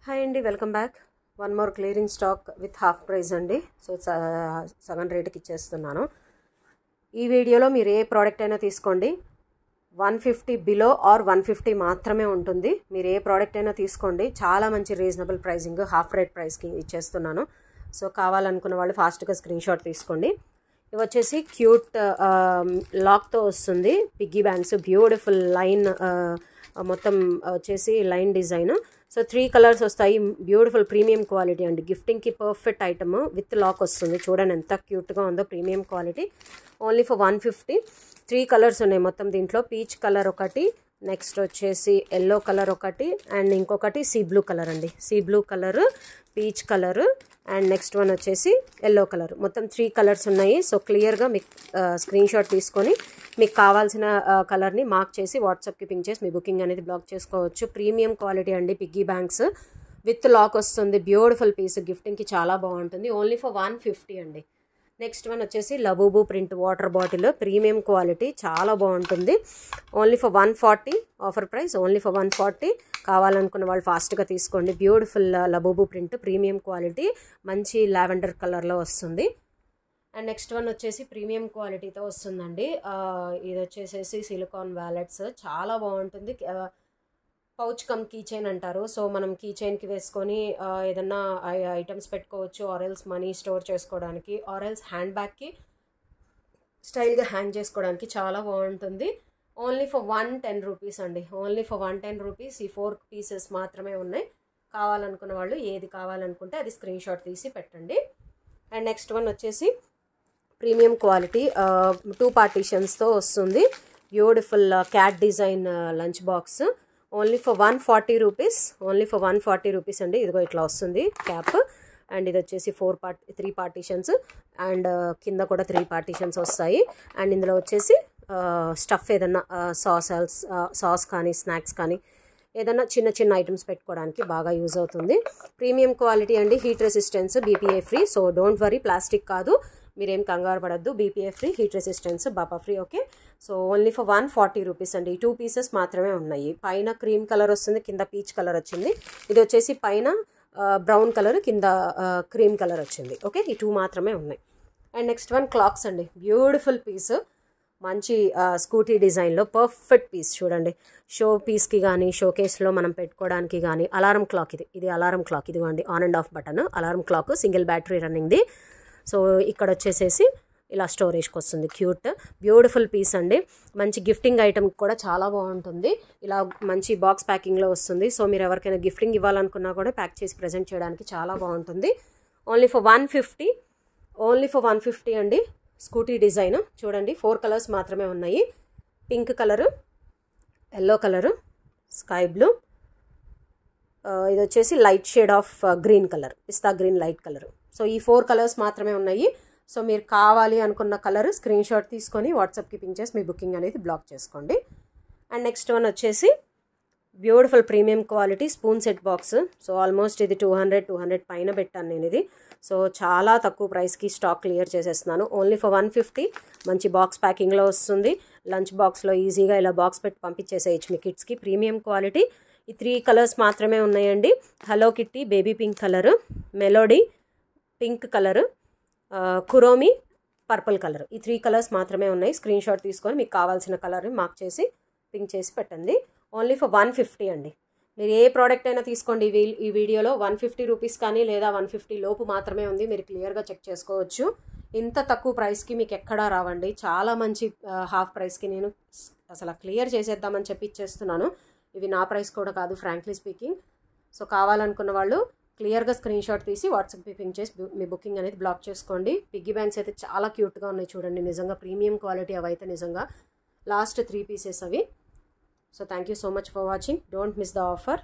Hi అండి, welcome back. One more clearing stock with half price అండి. So సగం రేటుకి ఇచ్చేస్తున్నాను. ఈ వీడియోలో మీరు ఏ ప్రోడక్ట్ అయినా తీసుకోండి, 150 బిలో ఆర్ 150 మాత్రమే ఉంటుంది. మీరు ఏ ప్రోడక్ట్ అయినా తీసుకోండి, చాలా మంచి రీజనబుల్ ప్రైజింగ్, హాఫ్ రేట్ ప్రైస్కి ఇచ్చేస్తున్నాను. సో కావాలనుకున్న వాళ్ళు ఫాస్ట్గా స్క్రీన్ షాట్ తీసుకోండి. ఇవి వచ్చేసి క్యూట్ లాక్తో వస్తుంది, పిగ్గీ బ్యాంక్స్, బ్యూటిఫుల్ లైన్, మొత్తం వచ్చేసి లైన్ డిజైన్. సో 3 కలర్స్ వస్తాయి, బ్యూటిఫుల్ ప్రీమియం క్వాలిటీ అండి. గిఫ్టింగ్కి పర్ఫెక్ట్ ఐటమ్, విత్ లాక్ వస్తుంది. చూడండి ఎంత క్యూట్గా ఉందో, premium quality. Only for 150. 3 colours ఉన్నాయి మొత్తం దీంట్లో. పీచ్ కలర్ ఒకటి, నెక్స్ట్ వచ్చేసి ఎల్లో కలర్ ఒకటి, అండ్ ఇంకొకటి సీ బ్లూ కలర్ అండి. Sea blue colour, peach colour, and next one వచ్చేసి ఎల్లో కలర్. మొత్తం 3 కలర్స్ ఉన్నాయి. సో క్లియర్గా మీకు స్క్రీన్ షాట్ తీసుకొని మీకు కావాల్సిన కలర్ని మార్క్ చేసి వాట్సాప్కి పింక్ చేసి మీ బుకింగ్ అనేది బ్లాక్ చేసుకోవచ్చు. ప్రీమియం క్వాలిటీ అండి, పిగ్గీ బ్యాంక్స్ విత్ లాక్ వస్తుంది. బ్యూటిఫుల్ పీస్, గిఫ్టింగ్కి చాలా బాగుంటుంది. ఓన్లీ ఫర్ 150 అండి. నెక్స్ట్ వన్ వచ్చేసి Labubu print water bottle, premium quality, చాలా బాగుంటుంది. Only for 140 offer price, only for 140. కావాలనుకున్న వాళ్ళు ఫాస్ట్గా తీసుకోండి. Beautiful Labubu print, premium quality, మంచి లావెండర్ కలర్లో వస్తుంది. అండ్ నెక్స్ట్ వన్ వచ్చేసి ప్రీమియం క్వాలిటీతో వస్తుందండి. ఇది వచ్చేసేసి సిలికాన్ వ్యాలెట్స్, చాలా బాగుంటుంది. పౌచ్ కమ్ కీ చైన్ అంటారు. సో మనం కీ చైన్కి వేసుకొని ఏదన్నా ఐటమ్స్ పెట్టుకోవచ్చు, ఆరెల్స్ మనీ స్టోర్ చేసుకోవడానికి, ఆరెల్స్ హ్యాండ్ బ్యాగ్కి స్టైల్గా హ్యాంగ్ చేసుకోవడానికి చాలా బాగుంటుంది. ఓన్లీ ఫర్ 110 రూపీస్ అండి. Only for 110 rupees. ఈ 4 పీసెస్ మాత్రమే ఉన్నాయి. కావాలనుకున్న వాళ్ళు ఏది కావాలనుకుంటే అది స్క్రీన్ షాట్ తీసి పెట్టండి. అండ్ నెక్స్ట్ వన్ వచ్చేసి ప్రీమియం క్వాలిటీ, 2 పార్టీషన్స్తో వస్తుంది. Beautiful cat design lunch box. Only for 140 rupees. Only for 140 rupees అండి. ఇదిగో ఇట్లా వస్తుంది క్యాప్. అండ్ ఇది వచ్చేసి 3 పార్టీషన్స్, అండ్ కింద కూడా 3 పార్టీషన్స్ వస్తాయి. అండ్ ఇందులో వచ్చేసి స్టఫ్ ఏదన్నా సాస్ కానీ స్నాక్స్ కానీ ఏదన్నా చిన్న చిన్న ఐటమ్స్ పెట్టుకోవడానికి బాగా యూజ్ అవుతుంది. ప్రీమియం క్వాలిటీ అండి, heat resistance, BPA free. So don't worry, plastic కాదు, మీరేం కంగారు పడద్దు. BPA free, heat resistance, BPA free. Okay, so only for 140 rupees అండి. 2 పీసెస్ మాత్రమే ఉన్నాయి. పైన క్రీమ్ కలర్ వస్తుంది, కింద పీచ్ కలర్ వచ్చింది. ఇది వచ్చేసి పైన బ్రౌన్ కలర్, కింద క్రీమ్ కలర్ వచ్చింది. ఓకే, ఈ 2 మాత్రమే ఉన్నాయి. అండ్ నెక్స్ట్ వన్ క్లాక్స్ అండి. బ్యూటిఫుల్ పీస్, మంచి స్కూటీ డిజైన్లో పర్ఫెక్ట్ పీస్. చూడండి, షో పీస్కి కానీ షోకేస్లో మనం పెట్టుకోవడానికి కానీ. అలారం క్లాక్, ఇది అలారం క్లాక్. ఇదిగోండి, on and off button alarm clock, single battery రన్నింగ్ది. సో ఇక్కడ వచ్చేసేసి ఇలా స్టోరేజ్కి వస్తుంది. క్యూట్ బ్యూటిఫుల్ పీస్ అండి. మంచి గిఫ్టింగ్ ఐటమ్ కూడా చాలా బాగుంటుంది. ఇలా మంచి బాక్స్ ప్యాకింగ్లో వస్తుంది. సో మీరు ఎవరికైనా గిఫ్టింగ్ ఇవ్వాలనుకున్నా కూడా ప్యాక్ చేసి ప్రజెంట్ చేయడానికి చాలా బాగుంటుంది. Only for 150. ఓన్లీ ఫర్ 150 అండి. స్కూటీ డిజైన్ చూడండి, 4 కలర్స్ మాత్రమే ఉన్నాయి. Pink colour, yellow colour, sky blue, ఇది వచ్చేసి light shade of green colour, pista green light colour. So ఈ 4 కలర్స్ మాత్రమే ఉన్నాయి. సో మీరు కావాలి అనుకున్న కలర్ స్క్రీన్ షాట్ తీసుకొని వాట్సాప్కి పింక్ చేసి మీ బుకింగ్ అనేది బ్లాక్ చేసుకోండి. అండ్ నెక్స్ట్ వన్ వచ్చేసి beautiful premium quality spoon set box. So almost ఇది 200 పైన పెట్టాను నేను ఇది. సో చాలా తక్కువ ప్రైస్కి స్టాక్ క్లియర్ చేసేస్తున్నాను. Only for 150. మంచి బాక్స్ ప్యాకింగ్లో వస్తుంది. లంచ్ బాక్స్లో ఈజీగా ఇలా బాక్స్ పెట్టి పంపించేసేయచ్చు మీ కిడ్స్కి. Premium quality. ఈ 3 కలర్స్ మాత్రమే ఉన్నాయండి. Hello Kitty baby pink colour, Melody pink colour, Kuromi purple colour. ఈ 3 కలర్స్ మాత్రమే ఉన్నాయి. స్క్రీన్ షాట్ తీసుకొని మీకు కావాల్సిన కలర్ని మార్క్ చేసి పింక్ చేసి పెట్టండి. ఓన్లీ ఫర్ 150 అండి. మీరు ఏ ప్రోడక్ట్ అయినా తీసుకోండి. ఈ వీడియోలో 150 రూపీస్ కానీ లేదా 150 లోపు మాత్రమే ఉంది. మీరు క్లియర్గా చెక్ చేసుకోవచ్చు. ఇంత తక్కువ ప్రైస్కి మీకు ఎక్కడా రావండి. చాలా మంచి హాఫ్ ప్రైస్కి నేను అసలు క్లియర్ చేసేద్దామని చెప్పి ఇచ్చేస్తున్నాను. ఇవి నా ప్రైస్ కూడా కాదు, ఫ్రాంక్లీ స్పీకింగ్. సో కావాలనుకున్న వాళ్ళు క్లియర్గా స్క్రీన్ షాట్ తీసి వాట్సాప్ పింక్ చేసి మీ బుకింగ్ అనేది బ్లాక్ చేసుకోండి. పిగ్గీ బ్యాంక్స్ అయితే చాలా క్యూట్గా ఉన్నాయి చూడండి. నిజంగా ప్రీమియం క్వాలిటీ అవైతే నిజంగా. లాస్ట్ 3 పీసెస్ అవి. So thank you so much for watching. Don't miss the offer.